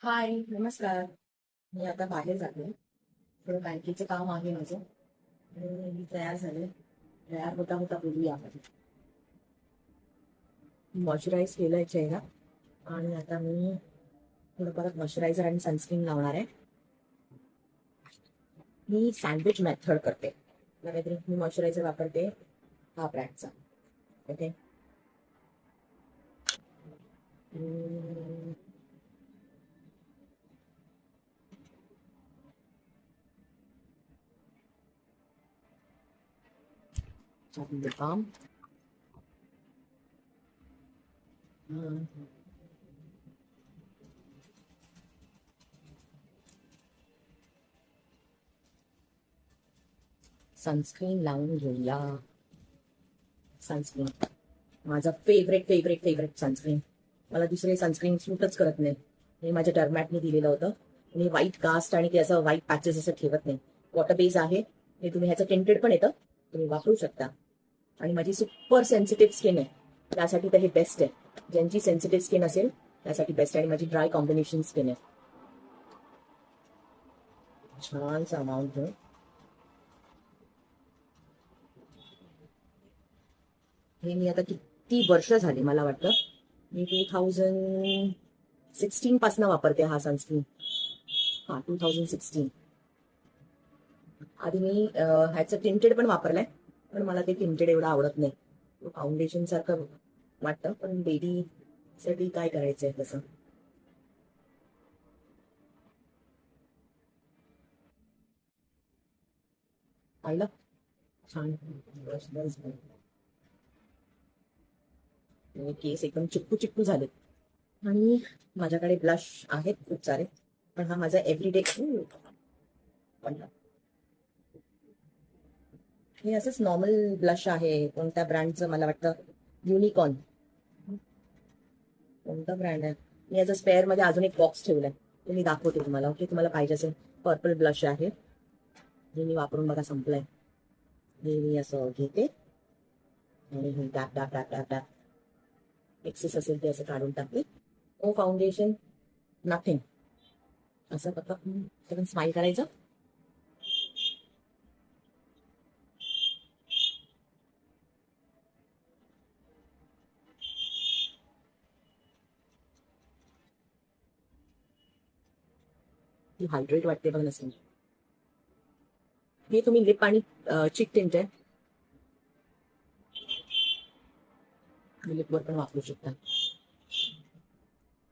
हाय, नमस्कार. मी आता बाहेर जाते. थोडं बँकेचं काम आहे माझं. आणि मी तयार झाले. तयार होता होता बोलूया आपण. मॉइश्चराईज केलंय चेहरा आणि आता मी थोडं परत मॉइश्चरायझर आणि सनस्क्रीन लावणार आहे. मी सँडविच मेथड करते. काहीतरी मी मॉइश्चरायझर वापरते हा ब्रँडचा. ओके. काम सनस्क्रीन लावून घेऊया. सनस्क्रीन माझा फेवरेट फेवरेट फेवरेट सनस्क्रीन. मला दुसरे सनस्क्रीन सूटच करत नाही. हे माझ्या डर्मॅटने दिलेलं होतं. मी व्हाईट कास्ट आणि ते असं व्हाईट पॅचेस असं ठेवत नाही. वॉटर बेस आहे हे. तुम्ही ह्याचं टिंटेड पण येतं, तुम्ही वापरू शकता. आणि माझी सुपर सेन्सिटिव्ह स्किन आहे, त्यासाठी तर हे बेस्ट आहे. ज्यांची सेन्सिटिव्ह स्किन असेल त्यासाठी बेस्ट आहे. आणि माझी ड्राय कॉम्बिनेशन स्किन आहे. छानसा अमाऊंट घेऊन हे मी आता किती वर्ष झाली मला वाटतं, मी 2016 पासून वापरते हा सनस्क्रीन. हा 2016. आधी मी ह्याचं टिंटेड पण वापरलंय, पण मला ते टिंटेड एवढं आवडत नाही. फाउंडेशन सारखं वाटतं, पण बेबी साठी काय करायचंय तसं. पाहिलं छान. केस एकदम चिप्पू चिप्पू झाले. आणि माझ्याकडे ब्लश आहेत खूप सारे, पण हा माझा एव्हरीडे. पण हे असंच नॉर्मल ब्लश आहे. कोणत्या ब्रँडचं मला वाटतं, युनिकॉर्न. कोणता ब्रँड आहे. मी याचा स्पेअर मध्ये अजून एक बॉक्स ठेवलाय, ते मी दाखवते तुम्हाला. ओके, तुम्हाला पाहिजे असेल. पर्पल ब्लश आहे, हे मी वापरून बघा संपलंय. हे मी असं घेते आणि हे tap tap tap tap tap excess असेल ते असं काढून टाकते. No foundation, nothing. असं फक्त स्माईल करायचं. ती हायड्रेट वाटते बघ नसेल. हे तुम्ही लिप आणि चिक टिंट आहे, लिपवर पण वापरू शकता.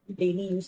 Daily use